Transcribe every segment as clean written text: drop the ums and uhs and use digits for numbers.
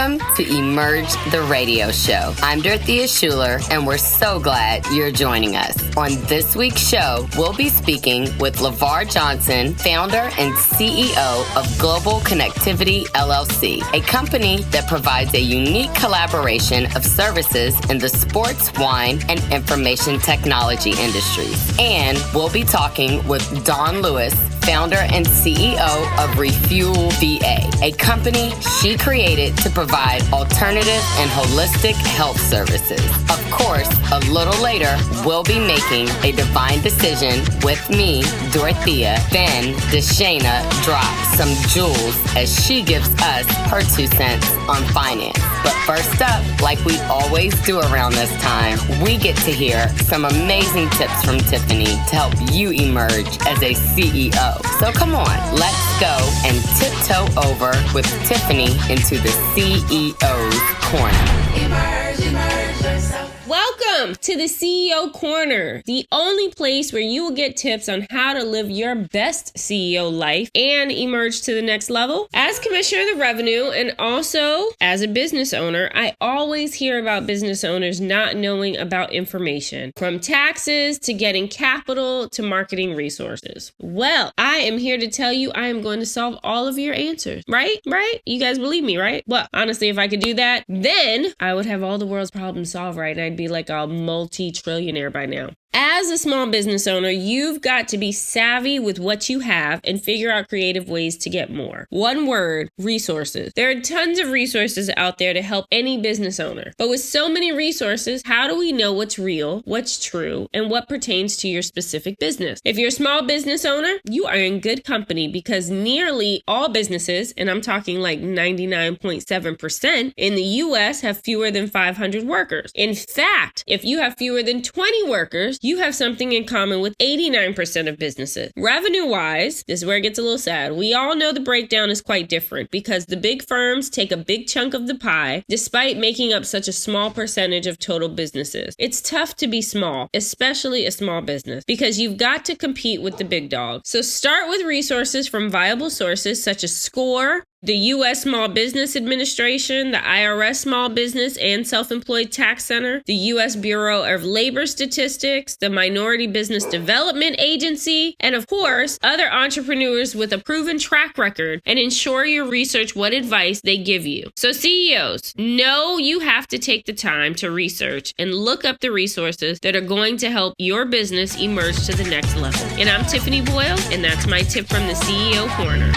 Welcome to Emerge the Radio Show. I'm Dorothea Schuler, and we're so glad you're joining us. On this week's show, we'll be speaking with Lavar Johnson, founder and CEO of Global Connectivity LLC, a company that provides a unique collaboration of services in the sports, wine, and information technology industries. And we'll be talking with Dawn Lewis, founder and CEO of Refuel VA, a company she created to provide alternative and holistic health services. Of course, a little later, we'll be making a divine decision with me, Dorothea. Then Deshana drops some jewels as she gives us her 2 cents on finance. But first up, like we always do around this time, we get to hear some amazing tips from Tiffany to help you emerge as a CEO. So come on, let's go and tiptoe over with Tiffany into the CEO's Corner. Emerge yourself. Welcome to the CEO Corner, the only place where you will get tips on how to live your best CEO life and emerge to the next level. As Commissioner of the Revenue and also as a business owner, I always hear about business owners not knowing about information, from taxes to getting capital to marketing resources. Well, I am here to tell you I am going to solve all of your answers, right? You guys believe me, right? Well, honestly, if I could do that, then I would have all the world's problems solved, right? And I'd be like a multi-trillionaire by now. As a small business owner, you've got to be savvy with what you have and figure out creative ways to get more. One word, resources. There are tons of resources out there to help any business owner. But with so many resources, how do we know what's real, what's true, and what pertains to your specific business? If you're a small business owner, you are in good company because nearly all businesses, and I'm talking like 99.7% in the US, have fewer than 500 workers. In fact, if you have fewer than 20 workers, you have something in common with 89% of businesses. Revenue-wise, this is where it gets a little sad. We all know the breakdown is quite different because the big firms take a big chunk of the pie despite making up such a small percentage of total businesses. It's tough to be small, especially a small business, because you've got to compete with the big dogs. So start with resources from viable sources such as SCORE, the U.S. Small Business Administration, the IRS Small Business and Self-Employed Tax Center, the U.S. Bureau of Labor Statistics, the Minority Business Development Agency, and of course, other entrepreneurs with a proven track record, and ensure you research what advice they give you. So CEOs, know you have to take the time to research and look up the resources that are going to help your business emerge to the next level. And I'm Tiffany Boyle, and that's my tip from the CEO Corner.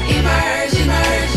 Emerge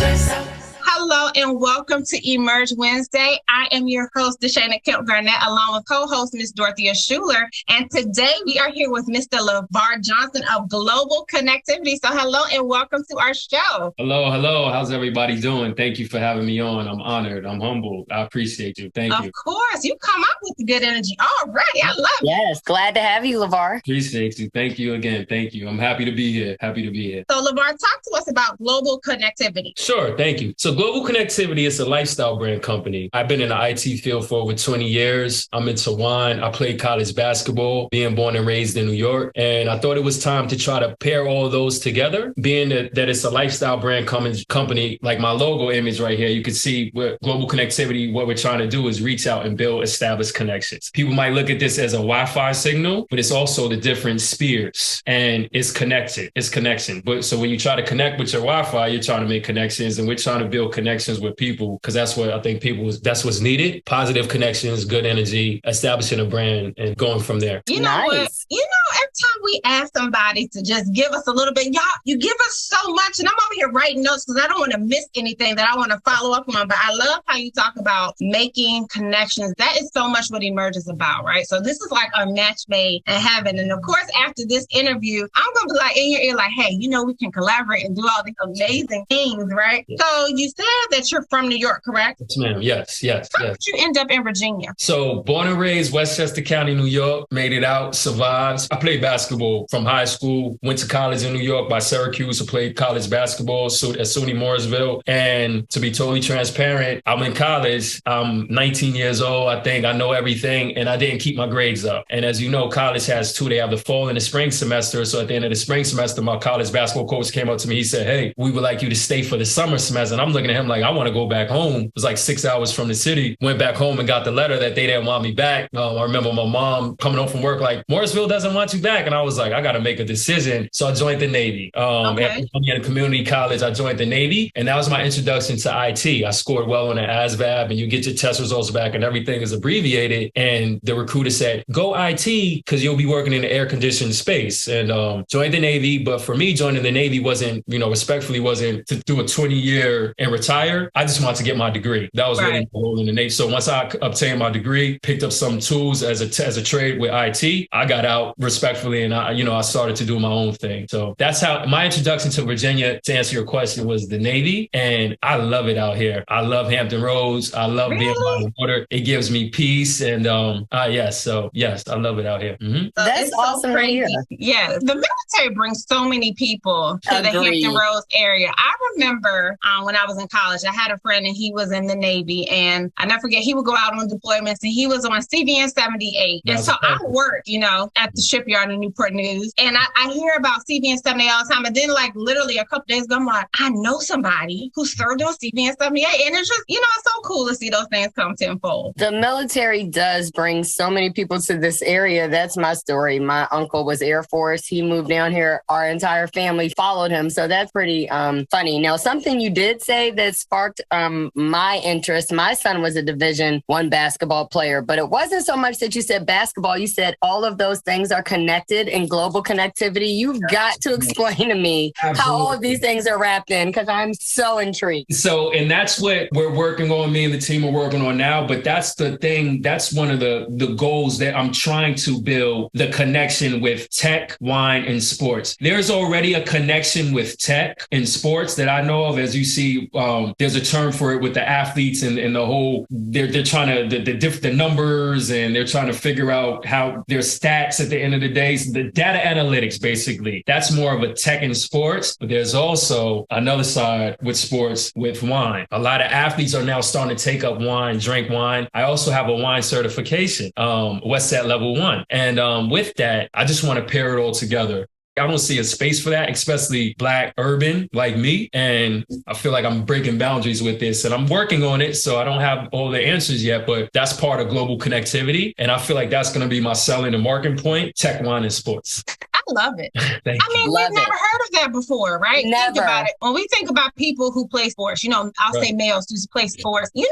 yourself. Hello and welcome to Emerge Wednesday. I am your host, Deshana Kemp-Garnett, along with co-host Ms. Dorothea Schuler. And today we are here with Mr. Lavar Johnson of Global Connectivity. So hello and welcome to our show. Hello. How's everybody doing? Thank you for having me on. I'm honored. I'm humbled. I appreciate you. Thank you. Of course. You come up with good energy already. I love it. Yes, glad to have you, Lavar. Appreciate you. Thank you again. Thank you. I'm happy to be here. So Lavar, talk to us about Global Connectivity. Sure. Thank you. So Global Connectivity is a lifestyle brand company. I've been in the IT field for over 20 years. I'm into wine. I played college basketball, being born and raised in New York. And I thought it was time to try to pair all of those together, being that it's a lifestyle brand company. Like my logo image right here, you can see with Global Connectivity, what we're trying to do is reach out and build established connections. People might look at this as a Wi-Fi signal, but it's also the different spheres, and it's connected. It's connection. But so when you try to connect with your Wi-Fi, you're trying to make connections, and we're trying to build connections with people, because that's what I think that's what's needed. Positive connections, good energy, establishing a brand, and going from there. You know what? Every time we ask somebody to just give us a little bit, y'all, you give us so much, and I'm over here writing notes because I don't want to miss anything that I want to follow up on. But I love how you talk about making connections. That is so much what Emerge is about, right? So this is like a match made in heaven. And of course, after this interview, I'm going to be like in your ear, like, hey, we can collaborate and do all these amazing things, right? Yeah. So you said that you're from New York, correct? Yes, ma'am. Yes. How did you end up in Virginia? So born and raised Westchester County, New York, made it out, survived. I played basketball basketball from high school, went to college in New York by Syracuse, played college basketball at SUNY Morrisville. And to be totally transparent, I'm in college. I'm 19 years old. I think I know everything, and I didn't keep my grades up. And as you know, college has two. They have the fall and the spring semester. So at the end of the spring semester, my college basketball coach came up to me. He said, hey, we would like you to stay for the summer semester. And I'm looking at him like, I want to go back home. It was like 6 hours from the city. Went back home and got the letter that they didn't want me back. I remember my mom coming home from work like, Morrisville doesn't want you back. And I was like, I got to make a decision. So I joined the Navy. After coming in community college, I joined the Navy. And that was my introduction to IT. I scored well on the ASVAB, and you get your test results back and everything is abbreviated. And the recruiter said, go IT because you'll be working in the air-conditioned space. And joined the Navy. But for me, joining the Navy wasn't, respectfully wasn't to do a 20-year and retire. I just wanted to get my degree. That was really my goal in the Navy. So once I obtained my degree, picked up some tools as a trade with IT, I got out respectfully, and I started to do my own thing. So that's how my introduction to Virginia, to answer your question, was the Navy. And I love it out here. I love Hampton Roads. I love being by the water. It gives me peace. And yes, I love it out here. Mm-hmm. That's awesome to hear. Yeah, the military brings so many people to the Hampton Roads area. I remember when I was in college, I had a friend and he was in the Navy, and I never forget, he would go out on deployments and he was on CVN 78. And so I worked, at the shipyard in Newport News, and I hear about CVN 78 all the time. And then like literally a couple days ago, I'm like, I know somebody who served on CVN 78. And it's just, it's so cool to see those things come tenfold. The military does bring so many people to this area. That's my story. My uncle was Air Force. He moved down here. Our entire family followed him. So that's pretty funny. Now, something you did say that sparked my interest. My son was a Division I basketball player, but it wasn't so much that you said basketball. You said all of those things are connected in global connectivity. You've got to explain to me how all of these things are wrapped in, because I'm so intrigued. So, and that's what we're working on, me and the team are working on now. But that's the thing. That's one of the goals that I'm trying to build, the connection with tech, wine, and sports. There's already a connection with tech and sports that I know of. As you see, there's a term for it with the athletes and the whole, they're trying to, the numbers, and they're trying to figure out how their stats at the end of the day. So the data analytics, basically, that's more of a tech and sports. But there's also another side with sports, with wine. A lot of athletes are now starting to take up wine, drink wine. I also have a wine certification, Westsat Level 1. And with that, I just want to pair it all together. I don't see a space for that, especially Black urban like me. And I feel like I'm breaking boundaries with this, and I'm working on it. So I don't have all the answers yet, but that's part of global connectivity. And I feel like that's going to be my selling and marketing point, tech, wine, and sports. I love it. We've never heard of that before, right? Never. Think about it. When we think about people who play sports, I'll say males who play sports, they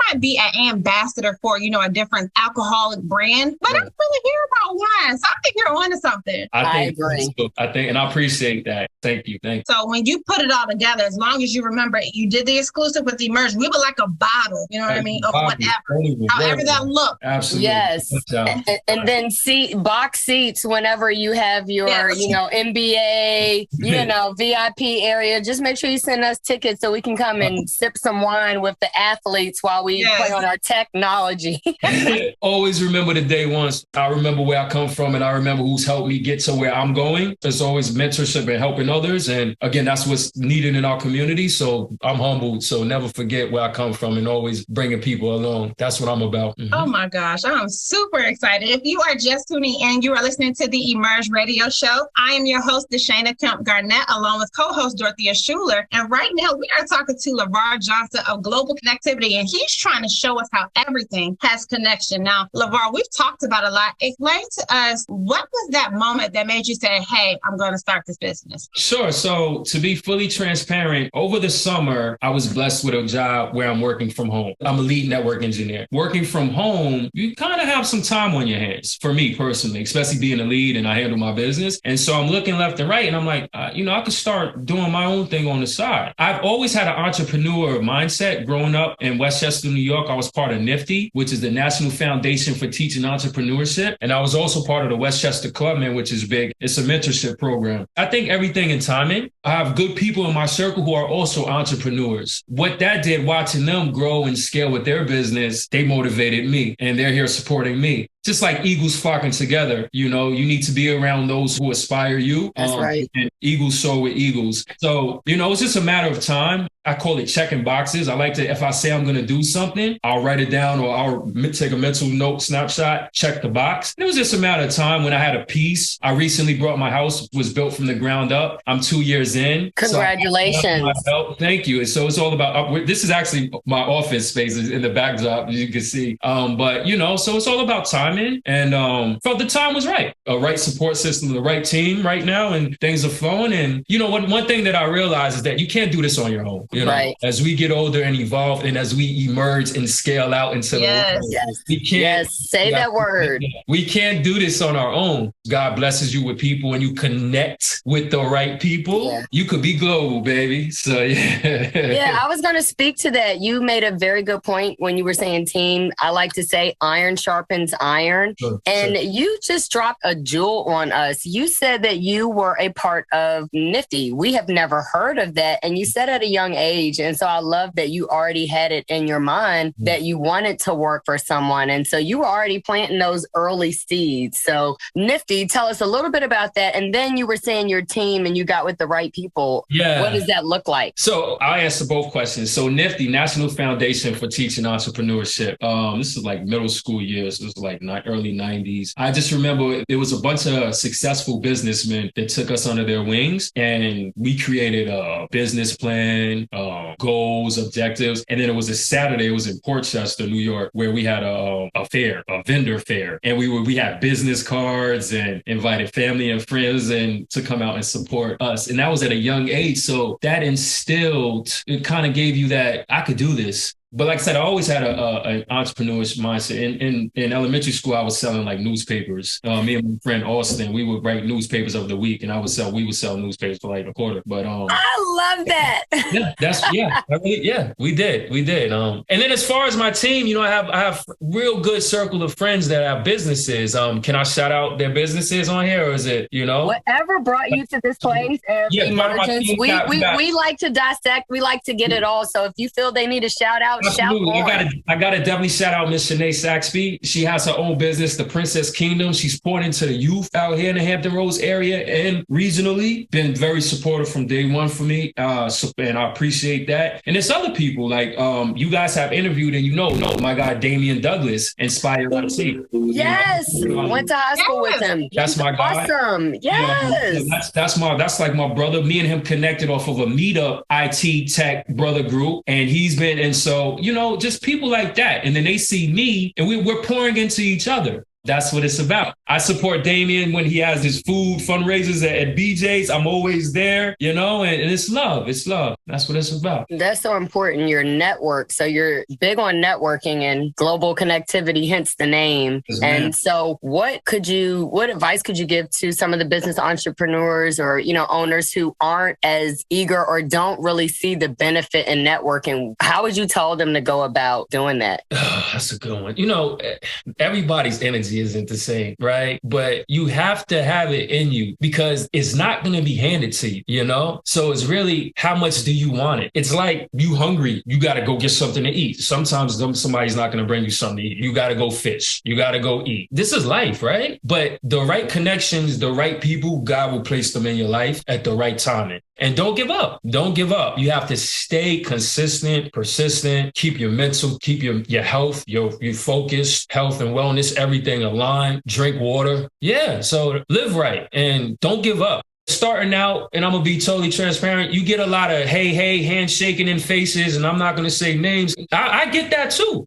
might be an ambassador for, a different alcoholic brand, but I don't really hear about wine. So I think you're onto something. I agree. And I appreciate that. Thank you. So when you put it all together, as long as you remember, you did the exclusive with the Emerge. We were like a bottle, you know what I mean? Of whatever, however that looked. Absolutely. Yes. And then box seats whenever you have your, NBA, VIP area. Just make sure you send us tickets so we can come and sip some wine with the athletes while we play on our technology. Always remember the day ones. I remember where I come from, and I remember who's helped me get to where I'm going. There's always mentorship and helping others. And again, that's what's needed in our community. So I'm humbled. So never forget where I come from, and always bringing people along. That's what I'm about. Mm-hmm. Oh my gosh, I'm super excited. If you are just tuning in, you are listening to the Emerge Radio Show. I am your host, Deshana Kemp Garnett, along with co-host Dorothea Schuler. And right now we are talking to Lavar Johnson of Global Connectivity, and he's trying to show us how everything has connection. Now, Lavar, we've talked about a lot. Explain to us, what was that moment that made you say, hey, I'm going to start this business? Sure. So to be fully transparent, over the summer, I was blessed with a job where I'm working from home. I'm a lead network engineer. Working from home, you kind of have some time on your hands, for me personally, especially being a lead and I handle my business. And so I'm looking left and right, and I'm like, I could start doing my own thing on the side. I've always had an entrepreneur mindset. Growing up in Westchester, New York, I was part of NIFTY, which is the National Foundation for Teaching Entrepreneurship. And I was also part of the Westchester Clubman, which is big. It's a mentorship program. I think everything in timing. I have good people in my circle who are also entrepreneurs. What that did, watching them grow and scale with their business, they motivated me, and they're here supporting me. just like eagles flocking together, you need to be around those who aspire you. That's right. And eagles soar with eagles. So, it's just a matter of time. I call it checking boxes. I like to, if I say I'm going to do something, I'll write it down or I'll take a mental note, snapshot, check the box. And it was just a matter of time when I had a piece. I recently brought my house, was built from the ground up. I'm 2 years in. Congratulations. So thank you. And so it's all about, this is actually my office space in the backdrop, as you can see. But, so it's all about timing. And felt the time was right. A right support system, the right team right now, and things are flowing. And, one thing that I realized is that you can't do this on your own. Right. As we get older and evolve and as we emerge and scale out into the world, we can't. Yes, say that word. We can't do this on our own. God blesses you with people and you connect with the right people. Yeah. You could be global, baby. So, Yeah, I was going to speak to that. You made a very good point when you were saying team. I like to say iron sharpens iron. And you just dropped a jewel on us. You said that you were a part of Nifty. We have never heard of that. And you said at a young age. And so I love that you already had it in your mind that you wanted to work for someone. And so you were already planting those early seeds. So Nifty, tell us a little bit about that. And then you were saying your team and you got with the right people. Yeah. What does that look like? So I'll answer both questions. So Nifty, National Foundation for Teaching Entrepreneurship. This is like middle school years. This was like early 90s. I just remember there was a bunch of successful businessmen that took us under their wings and we created a business plan, goals, objectives. And then it was a Saturday, it was in Portchester, New York, where we had a fair, a vendor fair. And we had business cards and invited family and friends and to come out and support us. And that was at a young age. So that instilled, it kind of gave you that I could do this. But like I said, I always had an entrepreneurial mindset. In elementary school, I was selling like newspapers. Me and my friend Austin, we would write newspapers of the week, and we would sell newspapers for like a quarter. But I love that. We did. And then as far as my team, I have real good circle of friends that have businesses. Can I shout out their businesses on here, or is it whatever brought you to this place of emergence? We like to dissect. We like to get it all. So if you feel they need a shout out. Absolutely. I gotta definitely shout out Miss Shanae Saxby. She has her own business, the Princess Kingdom. She's poured into the youth out here in the Hampton Roads area and regionally. Been very supportive from day one for me, and I appreciate that. And there's other people like you guys have interviewed, and my guy Damian Douglas, Inspired IT. Yes, went to high school with him. That's my guy. Awesome. Yes, that's like my brother. Me and him connected off of a meetup IT tech brother group, and he's been and so. Just people like that. And then they see me and we're pouring into each other. That's what it's about. I support Damien when he has his food fundraisers at BJ's. I'm always there, and it's love. It's love. That's what it's about. That's so important. Your network. So you're big on networking and global connectivity, hence the name. Yes, and so what advice could you give to some of the business entrepreneurs or, owners who aren't as eager or don't really see the benefit in networking? How would you tell them to go about doing that? That's a good one. Everybody's energy isn't the same, right? But you have to have it in you because it's not going to be handed to you, So it's really how much do you want it? It's like you hungry, you got to go get something to eat. Sometimes somebody's not going to bring you something to eat. You got to go fish. You got to go eat. This is life, right? But the right connections, the right people, God will place them in your life at the right timing. And don't give up. Don't give up. You have to stay consistent, persistent, keep your mental, keep your health, your focus, health and wellness, everything aligned, drink water. Yeah. So live right and don't give up. Starting out, and I'm going to be totally transparent, you get a lot of hey, handshaking in faces, and I'm not going to say names. I get that too,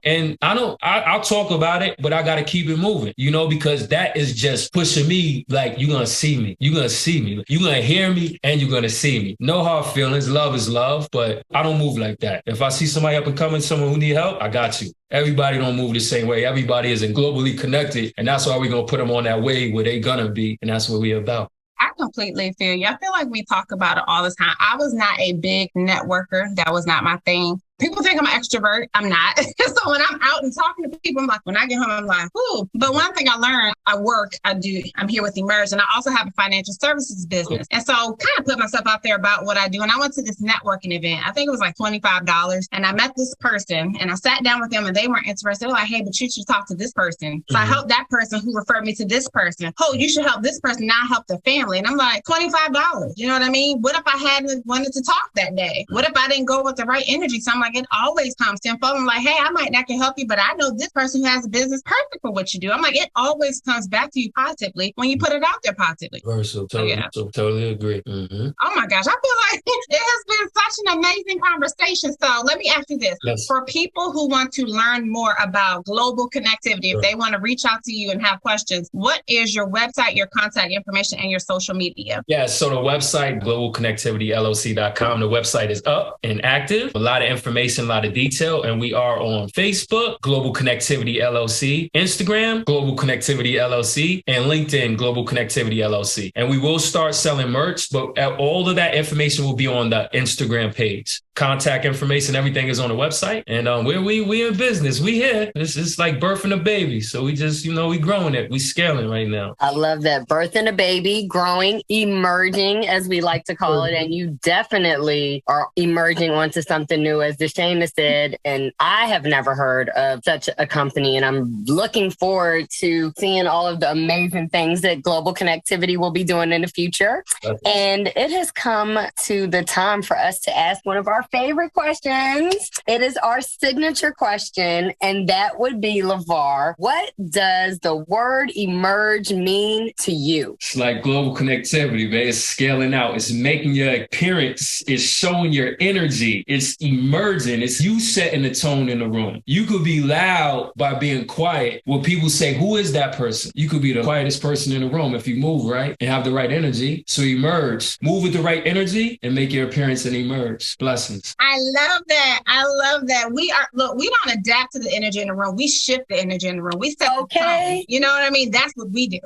and I'll talk about it, but I got to keep it moving, because that is just pushing me like you're going to see me. You're going to see me. You're going to hear me, and you're going to see me. No hard feelings. Love is love, but I don't move like that. If I see somebody up and coming, someone who need help, I got you. Everybody don't move the same way. Everybody isn't globally connected, and that's why we're going to put them on that way where they going to be, and that's what we're about. I completely feel you. I feel like we talk about it all the time. I was not a big networker. That was not my thing. People think I'm an extrovert. I'm not. So when I'm out and talking to people, I'm like, when I get home, I'm like, ooh. But one thing I learned, I'm here with Emerge, and I also have a financial services business. And so kind of put myself out there about what I do. And I went to this networking event. I think it was like $25. And I met this person and I sat down with them and they weren't interested. They were like, hey, but you should talk to this person. So I helped that person who referred me to this person. Oh, you should help this person. Now I help the family. And I'm like, $25. You know what I mean? What if I hadn't wanted to talk that day? What if I didn't go with the right energy? So I'm like, it always comes tenfold. I'm like, hey, I might not can help you, but I know this person who has a business perfect for what you do. I'm like, it always comes back to you positively when you put it out there positively. Totally agree. Mm-hmm. Oh my gosh, I feel like it has been such an amazing conversation. So let me ask you this. Yes. For people who want to learn more about global connectivity, if they want to reach out to you and have questions, what is your website, your contact information, and your social media? Yeah, so the website, globalconnectivityllc.com, the website is up and active. A lot of information, a lot of detail, and we are on Facebook, Global Connectivity LLC, Instagram, Global Connectivity LLC, and LinkedIn, Global Connectivity LLC. And we will start selling merch, but all of that information will be on the Instagram page. Contact information, everything is on the website. And we in business. We here. It's like birthing a baby. So we just, we growing it. We scaling right now. I love that. Birthing a baby, growing, emerging, as we like to call it. And you definitely are emerging onto something new, as Deshana said. And I have never heard of such a company. And I'm looking forward to seeing all of the amazing things that Global Connectivity will be doing in the future. And it has come to the time for us to ask one of our favorite questions. It is our signature question, and that would be, Lavar, what does the word emerge mean to you? It's like global connectivity, man. It's scaling out. It's making your appearance. It's showing your energy. It's emerging. It's you setting the tone in the room. You could be loud by being quiet. When people say, who is that person? You could be the quietest person in the room if you move right and have the right energy. So emerge. Move with the right energy and make your appearance and emerge. Blessings. I love that. I love that. We don't adapt to the energy in the room. We shift the energy in the room. We set the tone. You know what I mean? That's what we do.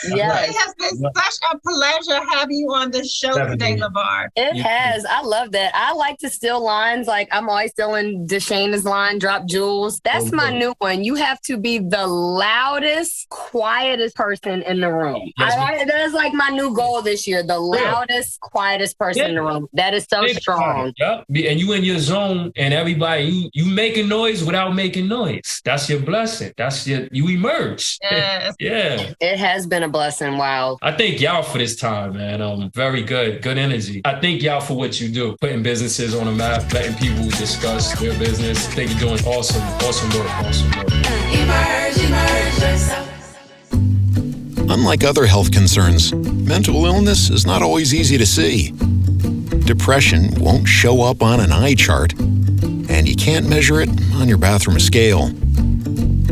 Yes. It has been such a pleasure having you on the show today, Lavar. It has. I love that. I like to steal lines. Like I'm always stealing Deshana's line, drop jewels. That's my new one. You have to be the loudest, quietest person in the room. That's like my new goal this year. The loudest, quietest person in the room. That is so strong. Yep. And you in your zone and everybody, you making noise without making noise. That's your blessing. You emerge. Yes. Yeah. It has been a blessing. Wow. I thank y'all for this time, man. Very good energy. I thank y'all for what you do, putting businesses on the map, letting people discuss their business. I think you're doing awesome work. Emerge yourself. Unlike other health concerns, mental illness is not always easy to see. Depression won't show up on an eye chart, and you can't measure it on your bathroom scale.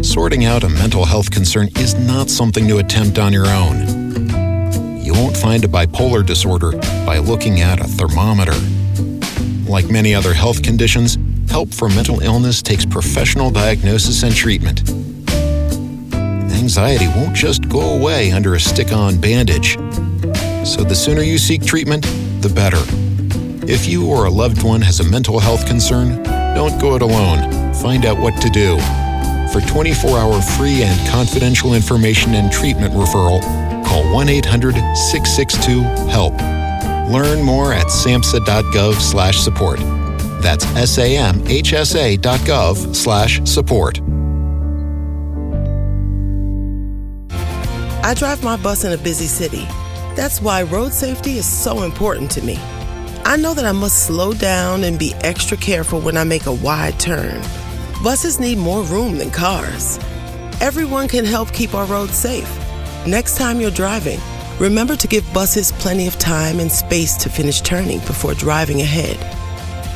Sorting out a mental health concern is not something to attempt on your own. You won't find a bipolar disorder by looking at a thermometer. Like many other health conditions, help for mental illness takes professional diagnosis and treatment. Anxiety won't just go away under a stick-on bandage. So the sooner you seek treatment, the better. If you or a loved one has a mental health concern, don't go it alone. Find out what to do. For 24-hour free and confidential information and treatment referral, call 1-800-662-HELP. Learn more at samhsa.gov/support. That's samhsa.gov/support. I drive my bus in a busy city. That's why road safety is so important to me. I know that I must slow down and be extra careful when I make a wide turn. Buses need more room than cars. Everyone can help keep our roads safe. Next time you're driving, remember to give buses plenty of time and space to finish turning before driving ahead.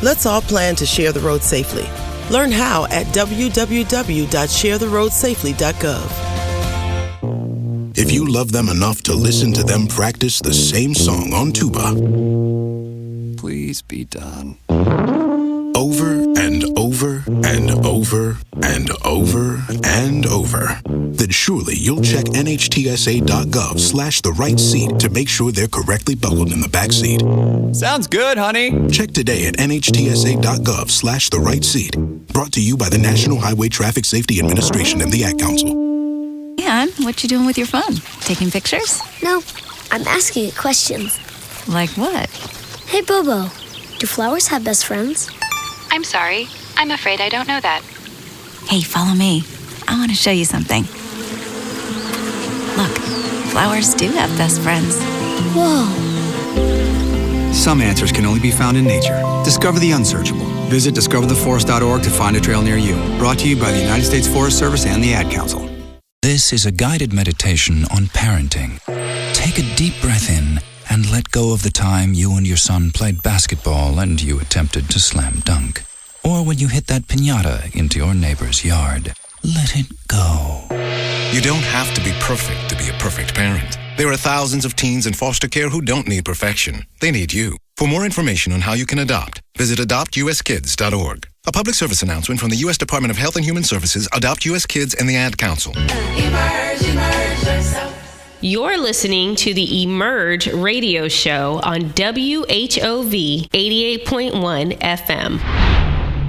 Let's all plan to share the road safely. Learn how at www.sharetheroadsafely.gov. If you love them enough to listen to them practice the same song on tuba, please be done. Over and over over and over and over and over, then surely you'll check NHTSA.gov/the right seat to make sure they're correctly buckled in the back seat. Sounds good, honey. Check today at NHTSA.gov/the right seat. Brought to you by the National Highway Traffic Safety Administration and the Ad Council. Hey, hon, what you doing with your phone? Taking pictures? No, I'm asking it questions. Like what? Hey, Bobo, do flowers have best friends? I'm sorry. I'm afraid I don't know that. Hey, follow me. I want to show you something. Look, flowers do have best friends. Whoa. Some answers can only be found in nature. Discover the unsearchable. Visit discovertheforest.org to find a trail near you. Brought to you by the United States Forest Service and the Ad Council. This is a guided meditation on parenting. Take a deep breath in and let go of the time you and your son played basketball and you attempted to slam dunk. Or when you hit that piñata into your neighbor's yard. Let it go. You don't have to be perfect to be a perfect parent. There are thousands of teens in foster care who don't need perfection. They need you. For more information on how you can adopt, visit adoptuskids.org. A public service announcement from the U.S. Department of Health and Human Services, Adopt U.S. Kids, and the Ad Council. Emerge yourself. You're listening to the Emerge radio show on WHOV 88.1 FM.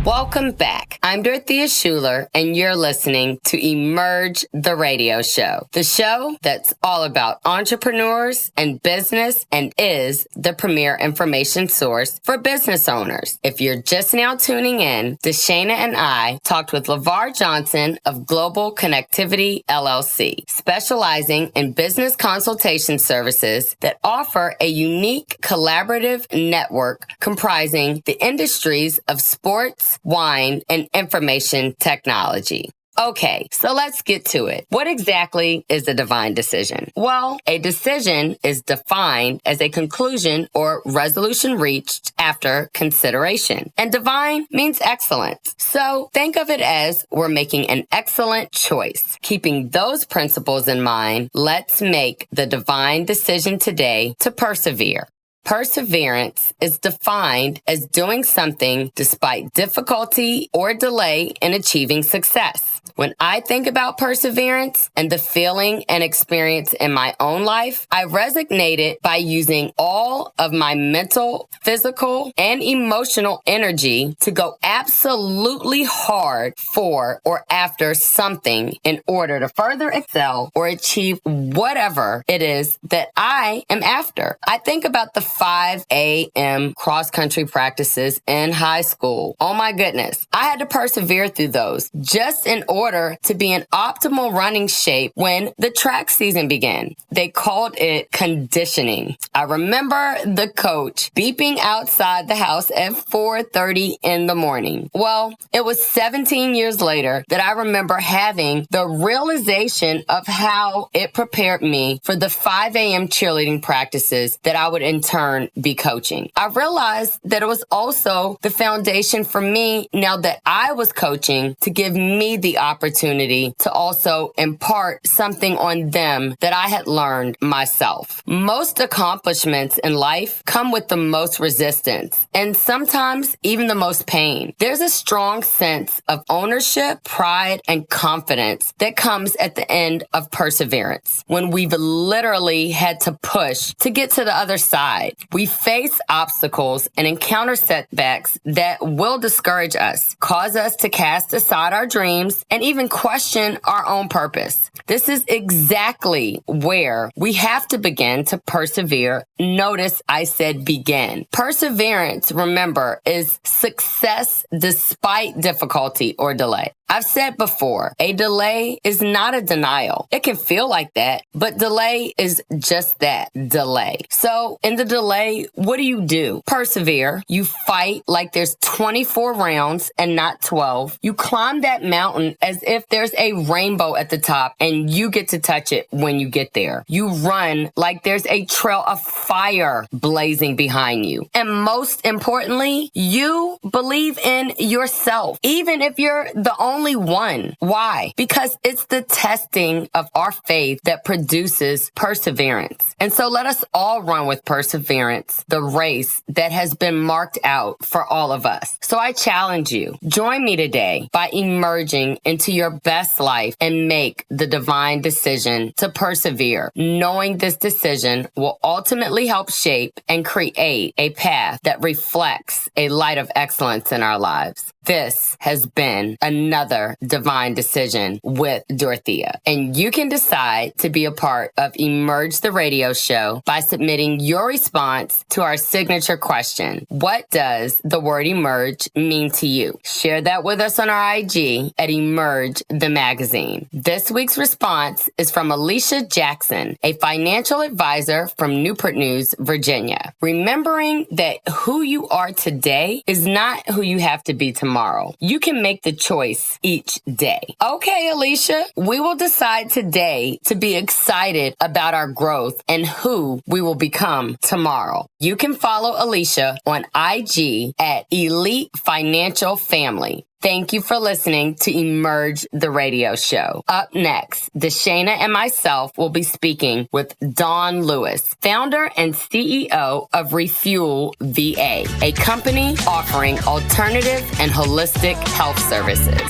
Welcome back. I'm Dorothea Schuler, and you're listening to Emerge the Radio Show, the show that's all about entrepreneurs and business and is the premier information source for business owners. If you're just now tuning in, Deshana and I talked with Lavar Johnson of Global Connectivity LLC, specializing in business consultation services that offer a unique collaborative network comprising the industries of sports, wine, and information technology. Okay, so let's get to it. What exactly is a divine decision? Well, a decision is defined as a conclusion or resolution reached after consideration. And divine means excellence. So think of it as we're making an excellent choice. Keeping those principles in mind, let's make the divine decision today to persevere. Perseverance is defined as doing something despite difficulty or delay in achieving success. When I think about perseverance and the feeling and experience in my own life, I resonated by using all of my mental, physical, and emotional energy to go absolutely hard for or after something in order to further excel or achieve whatever it is that I am after. I think about the 5 a.m. cross-country practices in high school. Oh my goodness. I had to persevere through those just in order to be in optimal running shape when the track season began. They called it conditioning. I remember the coach beeping outside the house at 4:30 in the morning. Well, it was 17 years later that I remember having the realization of how it prepared me for the 5 a.m. cheerleading practices that I would in turn be coaching. I realized that it was also the foundation for me now that I was coaching to give me the opportunity to also impart something on them that I had learned myself. Most accomplishments in life come with the most resistance and sometimes even the most pain. There's a strong sense of ownership, pride, and confidence that comes at the end of perseverance when we've literally had to push to get to the other side. We face obstacles and encounter setbacks that will discourage us, cause us to cast aside our dreams, and even question our own purpose. This is exactly where we have to begin to persevere. Notice I said begin. Perseverance, remember, is success despite difficulty or delay. I've said before, a delay is not a denial. It can feel like that, but delay is just that, delay. So in the delay, what do? Persevere. You fight like there's 24 rounds and not 12. You climb that mountain as if there's a rainbow at the top and you get to touch it when you get there. You run like there's a trail of fire blazing behind you. And most importantly, you believe in yourself. Even if you're the only only one. Why? Because it's the testing of our faith that produces perseverance. And so let us all run with perseverance the race that has been marked out for all of us. So I challenge you, join me today by emerging into your best life and make the divine decision to persevere, knowing this decision will ultimately help shape and create a path that reflects a light of excellence in our lives. This has been another divine decision with Dorothea, and you can decide to be a part of Emerge the Radio Show by submitting your response to our signature question. What does the word emerge mean to you? Share that with us on our IG at Emerge the Magazine. This week's response is from Alicia Jackson, a financial advisor from Newport News, Virginia. Remembering that who you are today is not who you have to be tomorrow. You can make the choice each day. Okay, Alicia, we will decide today to be excited about our growth and who we will become tomorrow. You can follow Alicia on IG at Elite Financial Family. Thank you for listening to Emerge the Radio Show. Up next, Deshana and myself will be speaking with Dawn Lewis, founder and CEO of Refuel VA, a company offering alternative and holistic health services.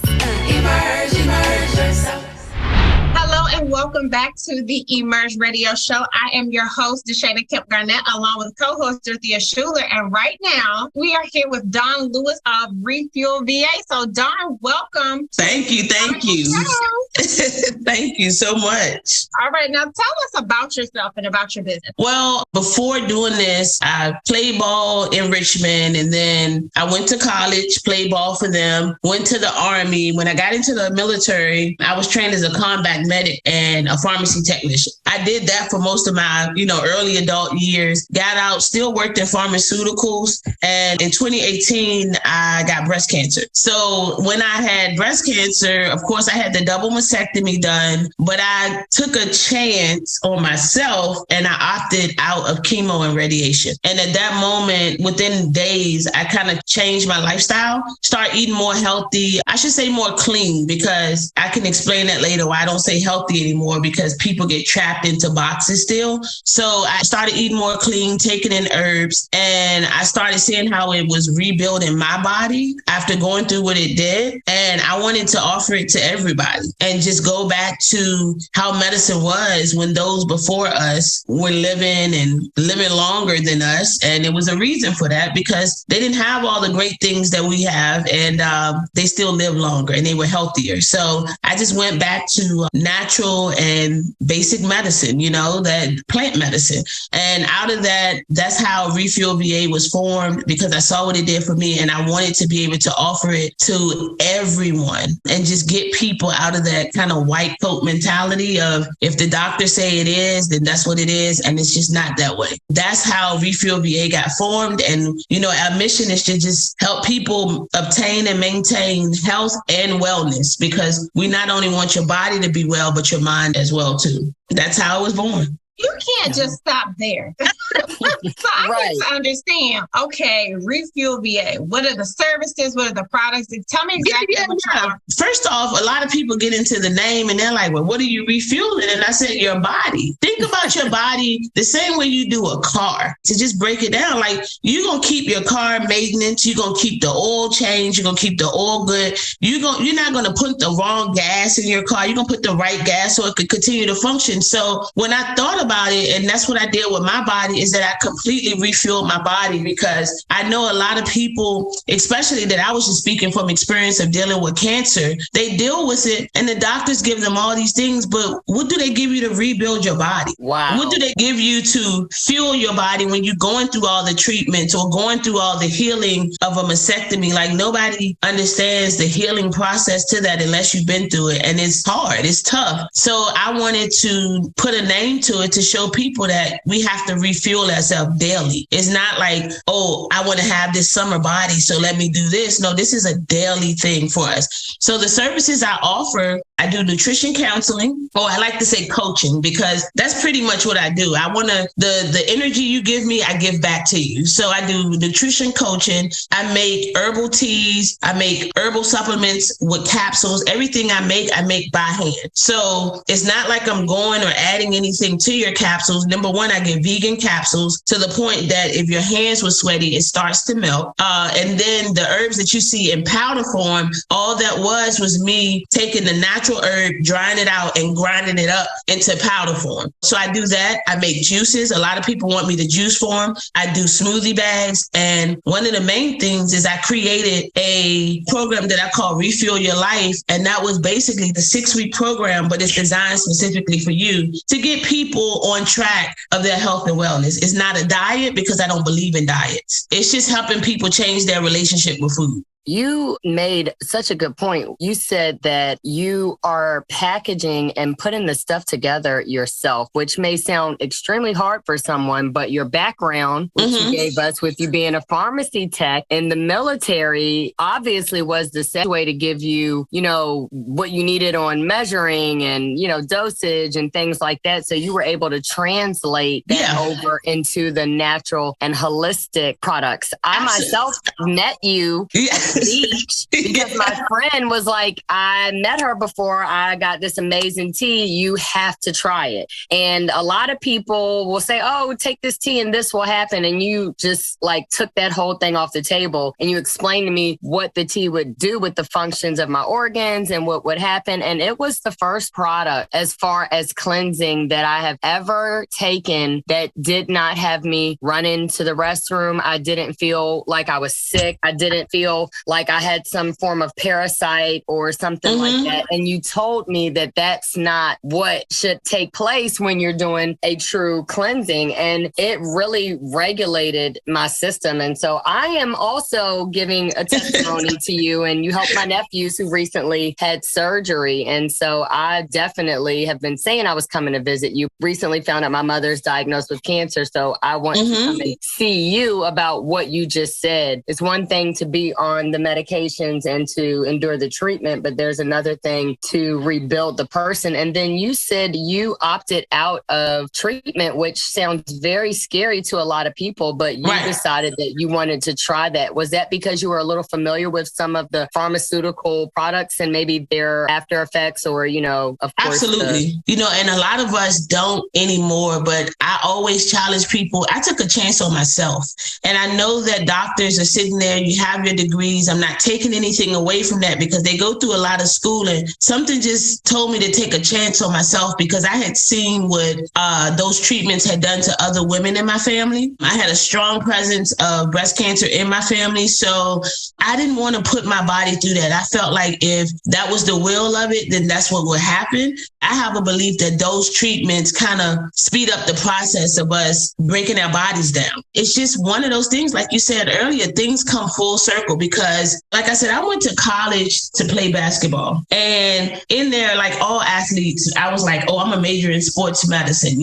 Emerge yourself. Hello and welcome back to the Emerge Radio Show. I am your host, Deshana Kemp Garnett, along with co-host Dorothea Schuler. And right now, we are here with Dawn Lewis of Refuel VA. So, Dawn, welcome. Thank you. Thank you so much. All right. Now, tell us about yourself and about your business. Well, before doing this, I played ball in Richmond, and then I went to college, played ball for them, went to the Army. When I got into the military, I was trained as a combat medic and a pharmacy technician. I did that for most of my, early adult years, got out, still worked in pharmaceuticals. And in 2018, I got breast cancer. So when I had breast cancer, of course, I had the double mastectomy done, but I took a chance on myself and I opted out of chemo and radiation. And at that moment, within days, I kind of changed my lifestyle, start eating more healthy. I should say more clean, because I can explain that later why I don't say healthy anymore, because people get trapped into boxes still. So I started eating more clean, taking in herbs, and I started seeing how it was rebuilding my body after going through what it did. And I wanted to offer it to everybody and just go back to how medicine was when those before us were living longer than us. And it was a reason for that, because they didn't have all the great things that we have, and they still lived longer and they were healthier. So I just went back to natural and basic medicine, that plant medicine. And out of that, that's how Refuel VA was formed, because I saw what it did for me and I wanted to be able to offer it to everyone and just get people out of that kind of white coat mentality of, if the doctors say it is, then that's what it is. And it's just not that way. That's how Refuel VA got formed. And, our mission is to just help people obtain and maintain health and wellness, because we not only want your body to be well, but your mind as well, too. That's how it was born. You can't just stop there. So I need to understand, okay, Refuel VA, what are the services? What are the products? Tell me exactly what you are. First off, a lot of people get into the name and they're like, well, what are you refueling? And I said, your body. Think about your body the same way you do a car. To just break it down, like, you're going to keep your car maintenance. You're going to keep the oil change. You're going to keep the oil good. You're not going to put the wrong gas in your car. You're going to put the right gas so it could continue to function. So when I thought about it, and that's what I did with my body, is that I completely refueled my body, because I know a lot of people, especially that I was just speaking from experience of dealing with cancer, they deal with it and the doctors give them all these things, but what do they give you to rebuild your body? Wow. What do they give you to fuel your body when you're going through all the treatments or going through all the healing of a mastectomy? Like, nobody understands the healing process to that unless you've been through it. And it's hard. It's tough. So I wanted to put a name to it to show people that we have to refuel ourselves daily. It's not like, oh, I want to have this summer body, so let me do this. No, this is a daily thing for us. So the services I offer I do nutrition counseling, or I like to say coaching, because that's pretty much what I do. I want to, the energy you give me, I give back to you. So I do nutrition coaching. I make herbal teas. I make herbal supplements with capsules. Everything I make by hand. So it's not like I'm going or adding anything to your capsules. Number one, I get vegan capsules to the point that if your hands were sweaty, it starts to melt. And then the herbs that you see in powder form, all that was me taking the natural herb, drying it out and grinding it up into powder form. So I do that. I make juices. A lot of people want me to juice form. I do smoothie bags. And one of the main things is I created a program that I call Refuel Your Life. And that was basically the 6-week program, but it's designed specifically for you to get people on track of their health and wellness. It's not a diet because I don't believe in diets. It's just helping people change their relationship with food. You made such a good point. You said that you are packaging and putting the stuff together yourself, which may sound extremely hard for someone, but your background, which you gave us with you being a pharmacy tech in the military, obviously was the same way to give you, what you needed on measuring and, dosage and things like that. So you were able to translate that over into the natural and holistic products. I myself met you beach because my friend was like, I met her before I got this amazing tea. You have to try it. And a lot of people will say, oh, take this tea and this will happen. And you just took that whole thing off the table and you explained to me what the tea would do with the functions of my organs and what would happen. And it was the first product as far as cleansing that I have ever taken that did not have me run into the restroom. I didn't feel like I was sick. I didn't feel like I had some form of parasite or something like that. And you told me that that's not what should take place when you're doing a true cleansing. And it really regulated my system. And so I am also giving a testimony to you, and you helped my nephews who recently had surgery. And so I definitely have been saying I was coming to visit you. Recently found out my mother's diagnosed with cancer. So I want to come and see you about what you just said. It's one thing to be on the medications and to endure the treatment, but there's another thing to rebuild the person. And then you said you opted out of treatment, which sounds very scary to a lot of people, but you decided that you wanted to try that. Was that because you were a little familiar with some of the pharmaceutical products and maybe their after effects or, of course? Absolutely. And a lot of us don't anymore, but I always challenge people. I took a chance on myself, and I know that doctors are sitting there, you have your degrees. I'm not taking anything away from that because they go through a lot of schooling. Something just told me to take a chance on myself because I had seen what those treatments had done to other women in my family. I had a strong presence of breast cancer in my family. So I didn't want to put my body through that. I felt like if that was the will of it, then that's what would happen. I have a belief that those treatments kind of speed up the process of us breaking our bodies down. It's just one of those things, like you said earlier, things come full circle because, like I said, I went to college to play basketball. And in there, like all athletes, I was like, oh, I'm a major in sports medicine,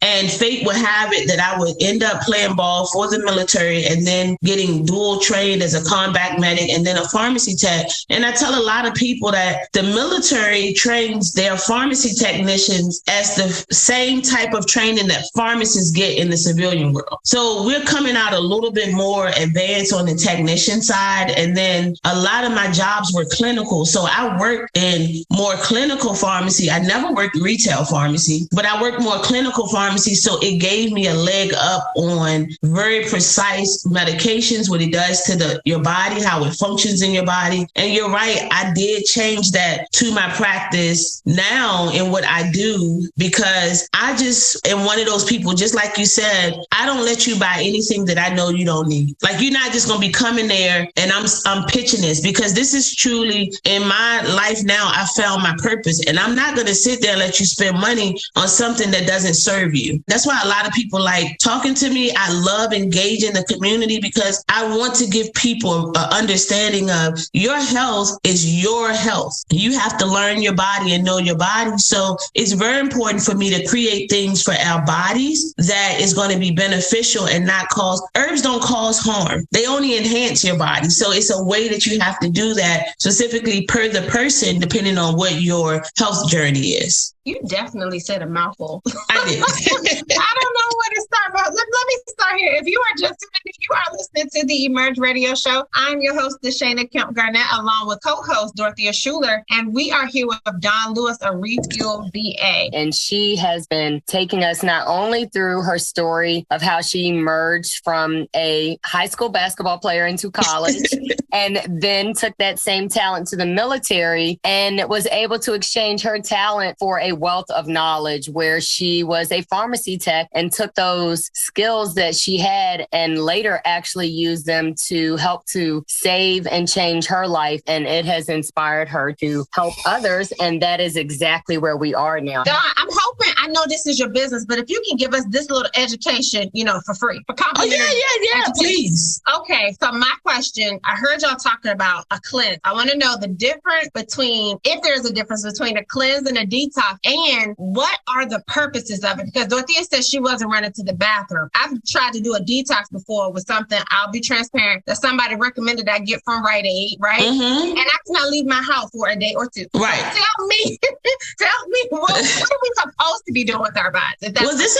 and fate would have it that I would end up playing ball for the military and then getting dual trained as a combat medic and then a pharmacy tech. And I tell a lot of people that the military trains their pharmacy technicians as the same type of training that pharmacists get in the civilian world. So we're coming out a little bit more advanced on the technician side. And then a lot of my jobs were clinical. So I worked in more clinical pharmacy. I never worked retail pharmacy, but I worked more clinical pharmacy. So it gave me a leg up on very precise medications, what it does to your body, how it functions in your body. And you're right, I did change that to my practice now in what I do, because I just am one of those people, just like you said, I don't let you buy anything that I know you don't need. Like, you're not just going to be coming there and I'm pitching this, because this is truly in my life now. I found my purpose, and I'm not going to sit there and let you spend money on something that doesn't serve you. That's why a lot of people like talking to me. I love engaging the community because I want to give people an understanding of your health is your health. You have to learn your body and know your body. So it's very important for me to create things for our bodies that is going to be beneficial and not cause. Herbs don't cause harm. They only enhance your body. So it's a way that you have to do that specifically per the person, depending on what your health journey is. You definitely said a mouthful. I did. I don't know where to start, but let me start here. If you are just tuning in, you are listening to the Emerge Radio Show. I'm your host, Deshana Kemp Garnett, along with co-host Dorothea Schuler, and we are here with Dawn Lewis, a Refuel VA. And she has been taking us not only through her story of how she emerged from a high school basketball player into college and then took that same talent to the military and was able to exchange her talent for a wealth of knowledge, where she was a pharmacy tech and took those skills that she had and later actually used them to help to save and change her life. And it has inspired her to help others. And that is exactly where we are now. Dawn, I'm hoping, I know this is your business, but if you can give us this little education, for free, for complimentary. Oh, yeah, please. Okay, so my question, I heard y'all talking about a cleanse. I want to know the difference between, if there's a difference between a cleanse and a detox, and what are the purposes of it? Because Dorothea said she wasn't running to the bathroom. I've tried to do a detox before with something, I'll be transparent, that somebody recommended I get from Rite Aid, right? And I cannot leave my house for a day or two. Right. So tell me, what are we supposed to be doing with our bodies? This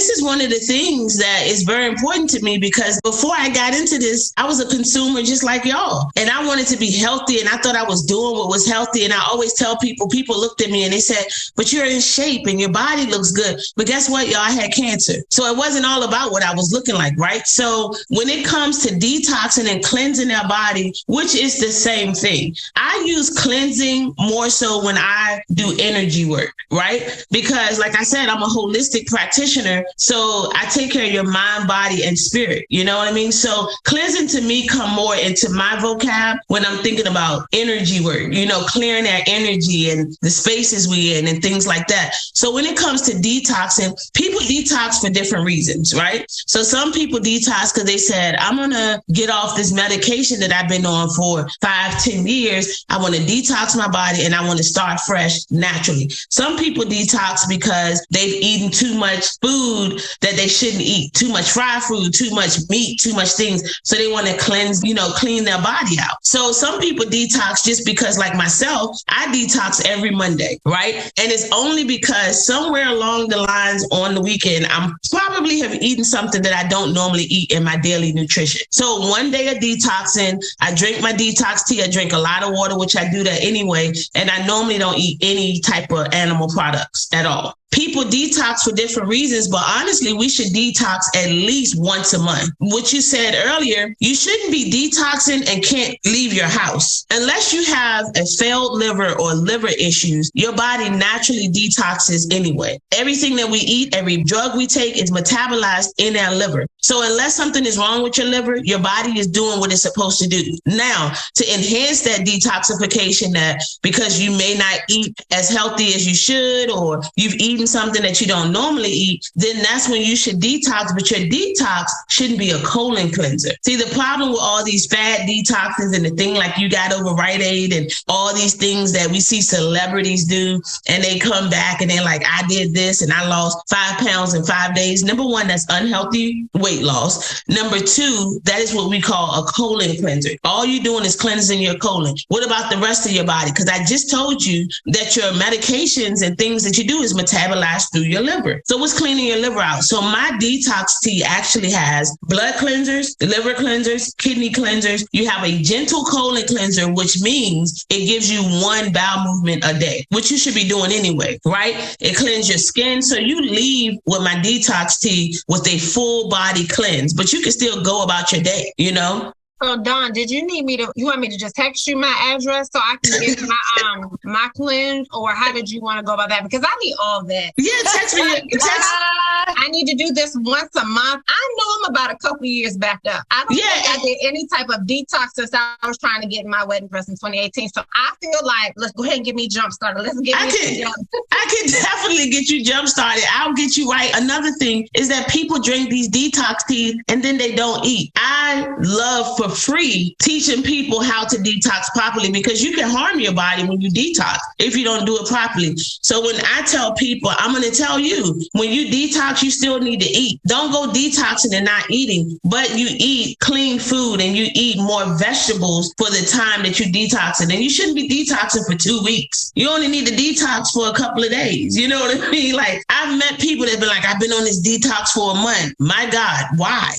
is one of the things that is very important to me, because before I got into this, I was a consumer just like y'all. And I wanted to be healthy, and I thought I was doing what was healthy. And I always tell people looked at me and they said, but you're in shape and your body looks good. But guess what, y'all? I had cancer. So it wasn't all about what I was looking like, right? So when it comes to detoxing and cleansing our body, which is the same thing, I use cleansing more so when I do energy work, right? Because like I said, I'm a holistic practitioner. So I take care of your mind, body, and spirit. You know what I mean? So cleansing to me come more into my vocab when I'm thinking about energy work, clearing that energy and the spaces we in and things like that. So when it comes to detoxing, people detox for different reasons, right? So some people detox because they said, I'm going to get off this medication that I've been on for 5-10 years. I want to detox my body and I want to start fresh naturally. Some people detox because they've eaten too much food that they shouldn't eat, too much fried food, too much meat, too much things. So they want to cleanse, clean their body out. So some people detox just because, like myself, I detox every Monday, right? And it's only because somewhere along the lines on the weekend, I'm probably have eaten something that I don't normally eat in my daily nutrition. So one day of detoxing, I drink my detox tea. I drink a lot of water, which I do that anyway. And I normally don't eat any type of animal products at all. People detox for different reasons, but honestly, we should detox at least once a month. What you said earlier, you shouldn't be detoxing and can't leave your house. Unless you have a failed liver or liver issues, your body naturally detoxes anyway. Everything that we eat, every drug we take is metabolized in our liver. So unless something is wrong with your liver, your body is doing what it's supposed to do. Now, to enhance that detoxification, that because you may not eat as healthy as you should, or you've eaten something that you don't normally eat, then that's when you should detox. But your detox shouldn't be a colon cleanser. See, the problem with all these fad detoxes and the thing like you got over Rite Aid and all these things that we see celebrities do, and they come back and they're like, I did this and I lost 5 pounds in 5 days. Number one, that's unhealthy weight loss. Number two, that is what we call a colon cleanser. All you're doing is cleansing your colon. What about the rest of your body? Because I just told you that your medications and things that you do is metabolized through your liver. So what's cleaning your liver out? So my detox tea actually has blood cleansers, liver cleansers, kidney cleansers. You have a gentle colon cleanser, which means it gives you one bowel movement a day, which you should be doing anyway, right? It cleanses your skin. So you leave with my detox tea with a full body cleanse, but you can still go about your day, So Dawn, you want me to just text you my address so I can get my cleanse, or how did you want to go about that? Because I need all that. Yeah, text me. I need to do this once a month. I know I'm about a couple years backed up. I don't think I did any type of detox since I was trying to get my wedding dress in 2018. So I feel like, let's go ahead and get me jump started. I can definitely get you jump started. I'll get you right. Another thing is that people drink these detox teas and then they don't eat. I love for free teaching people how to detox properly, because you can harm your body when you detox if you don't do it properly. So when I tell people, I'm going to tell you, when you detox, you still need to eat. Don't go detoxing and not eating, but you eat clean food and you eat more vegetables for the time that you detoxing. And you shouldn't be detoxing for 2 weeks. You only need to detox for a couple of days. You know what I mean? Like, I've met people that have been like, I've been on this detox for a month. My God, why?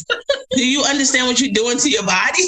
Do you understand what you're doing to your body?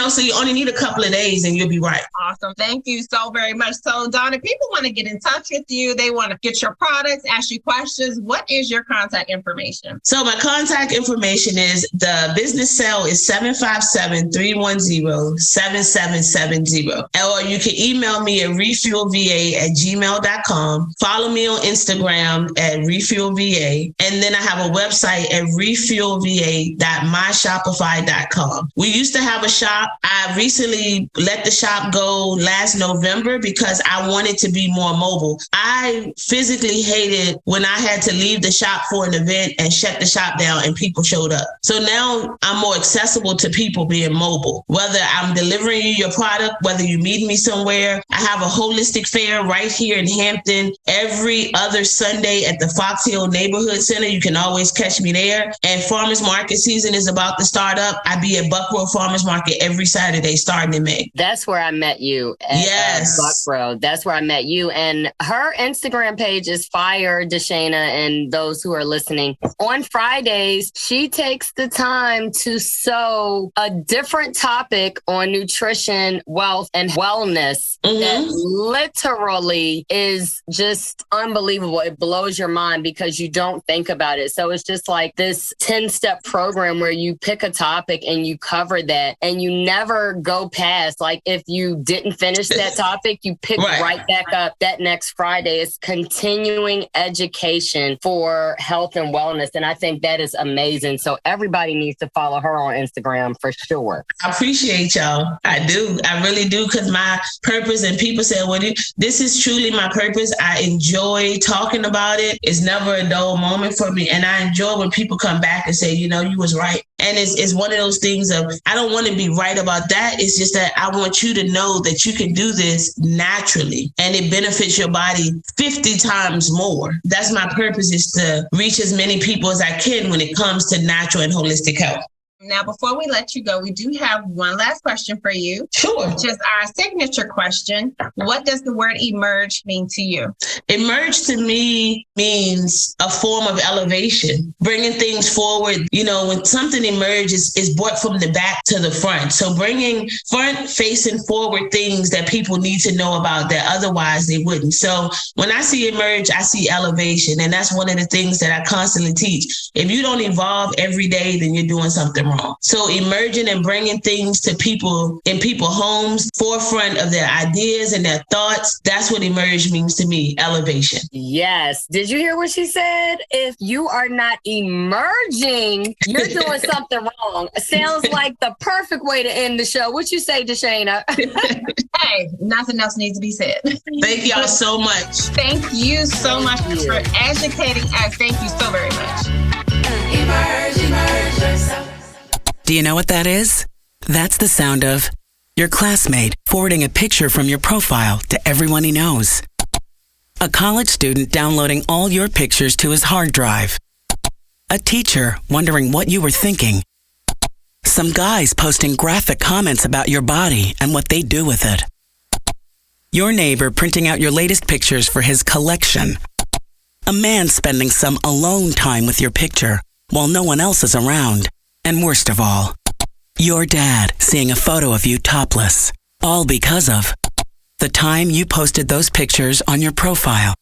So you only need a couple of days and you'll be right. Awesome. Thank you so very much. So, Donna, people want to get in touch with you. They want to get your products, ask you questions. What is your contact information? So my contact information is, the business cell is 757-310-7770. Or you can email me at refuelva@gmail.com. Follow me on Instagram at refuelva. And then I have a website at refuelva.myshopify.com. We used to have a shop. I recently let the shop go last November because I wanted to be more mobile. I physically hated when I had to leave the shop for an event and shut the shop down and people showed up. So now I'm more accessible to people being mobile. Whether I'm delivering you your product, whether you meet me somewhere. I have a holistic fair right here in Hampton every other Sunday at the Fox Hill Neighborhood Center. You can always catch me there. And farmers market season is about to start up. I be at Buckrow Farmers Market every Saturday starting in May. That's where I met you. Yes. Buckrow. That's where I met you. And her Instagram page is fire, Deshana, and those who are listening. On Fridays, she takes the time to sow a different topic on nutrition, wealth, and wellness that literally is just unbelievable. It blows your mind because you don't think about it. So it's just like this 10-step program where you pick a topic and you cover that, and you never go past. Like, if you didn't finish that topic, you pick right back up that next Friday. It's continuing education for health and wellness. And I think that is amazing. So everybody needs to follow her on Instagram for sure. I appreciate y'all. I do. I really do. Because my purpose, and people say, well, this is truly my purpose. I enjoy talking about it. It's never a dull moment for me. And I enjoy when people come back and say, you was right. And it's one of those things of, I don't want to be right about that. It's just that I want you to know that you can do this naturally and it benefits your body 50 times more. That's my purpose, is to reach as many people as I can when it comes to natural and holistic health. Now, before we let you go, we do have one last question for you. Sure. Which is our signature question. What does the word emerge mean to you? Emerge to me means a form of elevation, bringing things forward. When something emerges, is brought from the back to the front. So bringing front-facing forward things that people need to know about that otherwise they wouldn't. So when I see emerge, I see elevation. And that's one of the things that I constantly teach. If you don't evolve every day, then you're doing something wrong. So emerging and bringing things to people in people's homes, forefront of their ideas and their thoughts. That's what emerge means to me, elevation. Yes. Did you hear what she said? If you are not emerging, you're doing something wrong. Sounds like the perfect way to end the show. What you say, Deshana? Hey, nothing else needs to be said. Thank y'all so much. Thank you so much for educating us. Thank you so very much. Emerge yourself. Do you know what that is? That's the sound of your classmate forwarding a picture from your profile to everyone he knows. A college student downloading all your pictures to his hard drive. A teacher wondering what you were thinking. Some guys posting graphic comments about your body and what they do with it. Your neighbor printing out your latest pictures for his collection. A man spending some alone time with your picture while no one else is around. And worst of all, your dad seeing a photo of you topless, all because of the time you posted those pictures on your profile.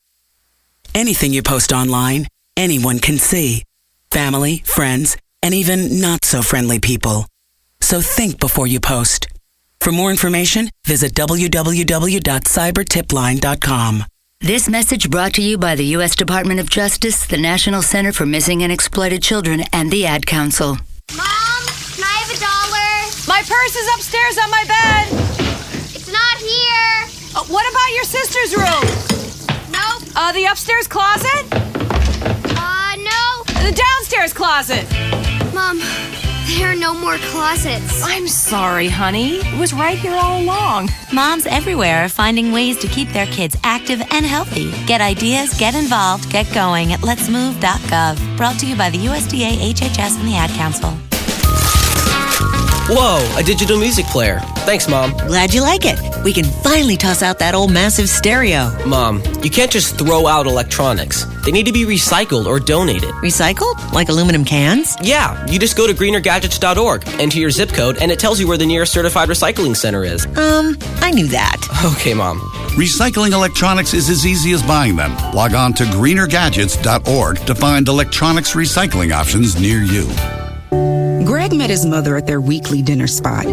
Anything you post online, anyone can see. Family, friends, and even not so friendly people. So think before you post. For more information, visit www.cybertipline.com. This message brought to you by the U.S. Department of Justice, the National Center for Missing and Exploited Children, and the Ad Council. Mom, can I have $1? My purse is upstairs on my bed. It's not here. What about your sister's room? Nope. The upstairs closet? No. The downstairs closet? Mom, There are no more closets. I'm sorry, honey. It was right here all along. Moms everywhere are finding ways to keep their kids active and healthy. Get ideas, get involved, get going at letsmove.gov. Brought to you by the USDA, HHS, and the Ad Council. Whoa, a digital music player. Thanks, Mom. Glad you like it. We can finally toss out that old massive stereo. Mom, you can't just throw out electronics. They need to be recycled or donated. Recycled? Like aluminum cans? Yeah, you just go to greenergadgets.org, enter your zip code, and it tells you where the nearest certified recycling center is. I knew that. Okay, Mom. Recycling electronics is as easy as buying them. Log on to greenergadgets.org to find electronics recycling options near you. Greg met his mother at their weekly dinner spot.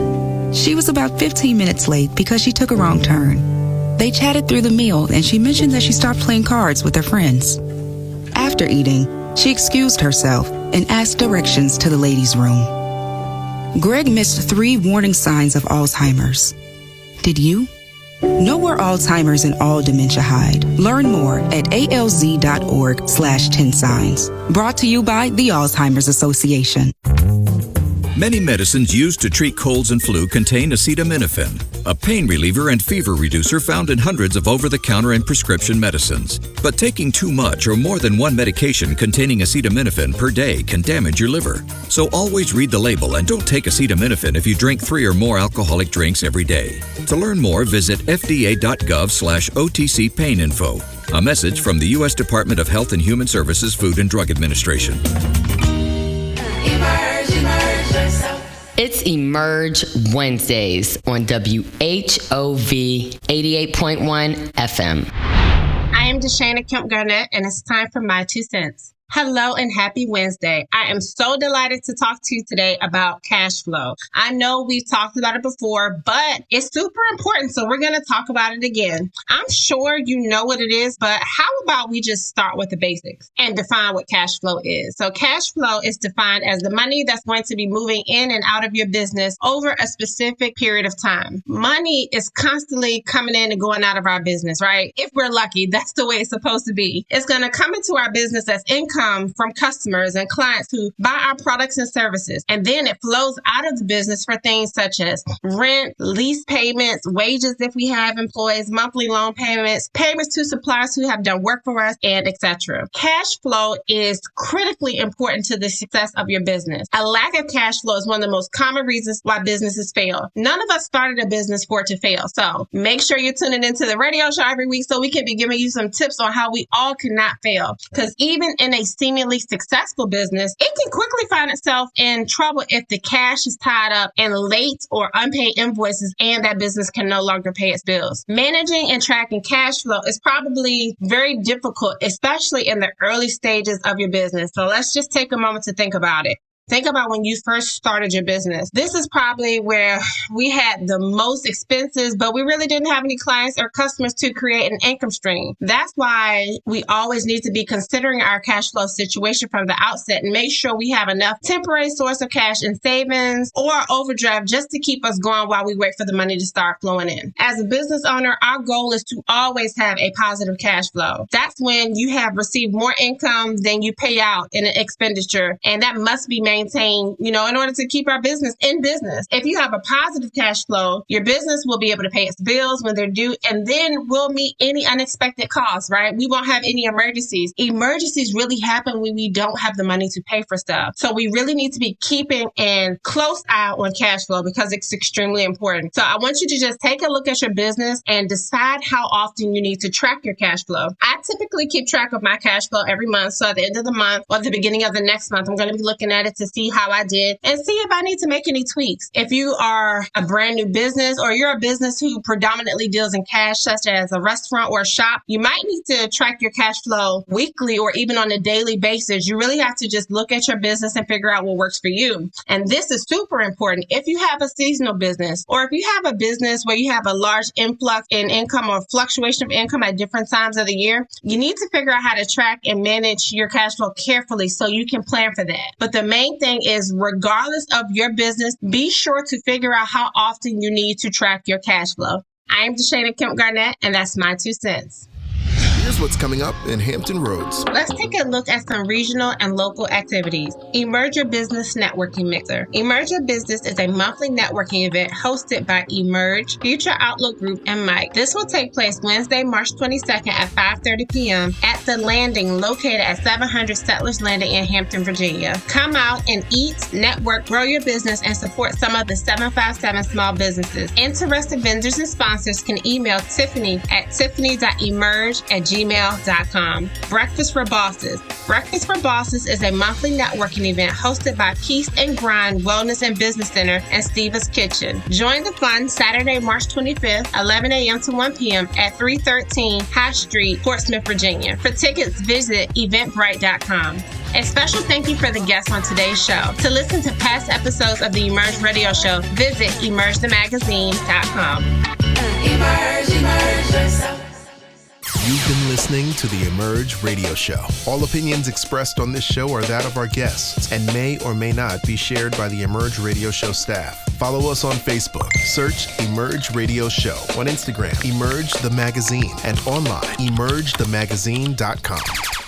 She was about 15 minutes late because she took a wrong turn. They chatted through the meal, and she mentioned that she stopped playing cards with her friends. After eating, she excused herself and asked directions to the ladies' room. Greg missed 3 warning signs of Alzheimer's. Did you? Know where Alzheimer's and all dementia hide. Learn more at alz.org/10 signs. Brought to you by the Alzheimer's Association. Many medicines used to treat colds and flu contain acetaminophen, a pain reliever and fever reducer found in hundreds of over-the-counter and prescription medicines. But taking too much or more than one medication containing acetaminophen per day can damage your liver. So always read the label and don't take acetaminophen if you drink 3 or more alcoholic drinks every day. To learn more, visit fda.gov/OTC pain info. A message from the U.S. Department of Health and Human Services Food and Drug Administration. It's Emerge Wednesdays on WHOV 88.1 FM. I am Deshana Kemp Garnett, and it's time for my 2 cents. Hello and happy Wednesday. I am so delighted to talk to you today about cash flow. I know we've talked about it before, but it's super important, so we're going to talk about it again. I'm sure you know what it is, but how about we just start with the basics and define what cash flow is? So cash flow is defined as the money that's going to be moving in and out of your business over a specific period of time. Money is constantly coming in and going out of our business, right? If we're lucky, that's the way it's supposed to be. It's going to come into our business as income from customers and clients who buy our products and services. And then it flows out of the business for things such as rent, lease payments, wages if we have employees, monthly loan payments, payments to suppliers who have done work for us, and etc. Cash flow is critically important to the success of your business. A lack of cash flow is one of the most common reasons why businesses fail. None of us started a business for it to fail. So make sure you're tuning into the radio show every week so we can be giving you some tips on how we all cannot fail. Because even in a seemingly successful business, it can quickly find itself in trouble if the cash is tied up in late or unpaid invoices and that business can no longer pay its bills. Managing and tracking cash flow is probably very difficult, especially in the early stages of your business. So let's just take a moment to think about it. Think about when you first started your business. This is probably where we had the most expenses, but we really didn't have any clients or customers to create an income stream. That's why we always need to be considering our cash flow situation from the outset and make sure we have enough temporary source of cash in savings or overdraft just to keep us going while we wait for the money to start flowing in. As a business owner, our goal is to always have a positive cash flow. That's when you have received more income than you pay out in an expenditure, and that must be maintained, in order to keep our business in business. If you have a positive cash flow, your business will be able to pay its bills when they're due, and then we'll meet any unexpected costs, right? We won't have any emergencies. Emergencies really happen when we don't have the money to pay for stuff. So we really need to be keeping a close eye on cash flow because it's extremely important. So I want you to just take a look at your business and decide how often you need to track your cash flow. I typically keep track of my cash flow every month. So at the end of the month or the beginning of the next month, I'm going to be looking at it to see how I did and see if I need to make any tweaks. If you are a brand new business or you're a business who predominantly deals in cash, such as a restaurant or a shop, you might need to track your cash flow weekly or even on a daily basis. You really have to just look at your business and figure out what works for you. And this is super important. If you have a seasonal business or if you have a business where you have a large influx in income or fluctuation of income at different times of the year, you need to figure out how to track and manage your cash flow carefully so you can plan for that. But the main thing is, regardless of your business, be sure to figure out how often you need to track your cash flow. I am Deshana Kemp Garnett, and that's my 2 cents. Here's what's coming up in Hampton Roads. Let's take a look at some regional and local activities. Emerge Your Business Networking Mixer. Emerge Your Business is a monthly networking event hosted by Emerge, Future Outlook Group, and Mike. This will take place Wednesday, March 22nd at 5:30 p.m. at The Landing, located at 700 Settlers Landing in Hampton, Virginia. Come out and eat, network, grow your business, and support some of the 757 small businesses. Interested vendors and sponsors can email Tiffany at tiffany.emerge@gmail.com. Breakfast for Bosses. Breakfast for Bosses is a monthly networking event hosted by Peace and Grind Wellness and Business Center and Steva's Kitchen. Join the fun Saturday, March 25th, 11 a.m. to 1 p.m. at 313 High Street, Portsmouth, Virginia. For tickets, visit eventbrite.com. A special thank you for the guests on today's show. To listen to past episodes of the Emerge Radio Show, visit emergethemagazine.com. Emerge yourself. You've been listening to the Emerge Radio Show. All opinions expressed on this show are that of our guests and may or may not be shared by the Emerge Radio Show staff. Follow us on Facebook. Search Emerge Radio Show. On Instagram, Emerge the Magazine. And online, emergethemagazine.com.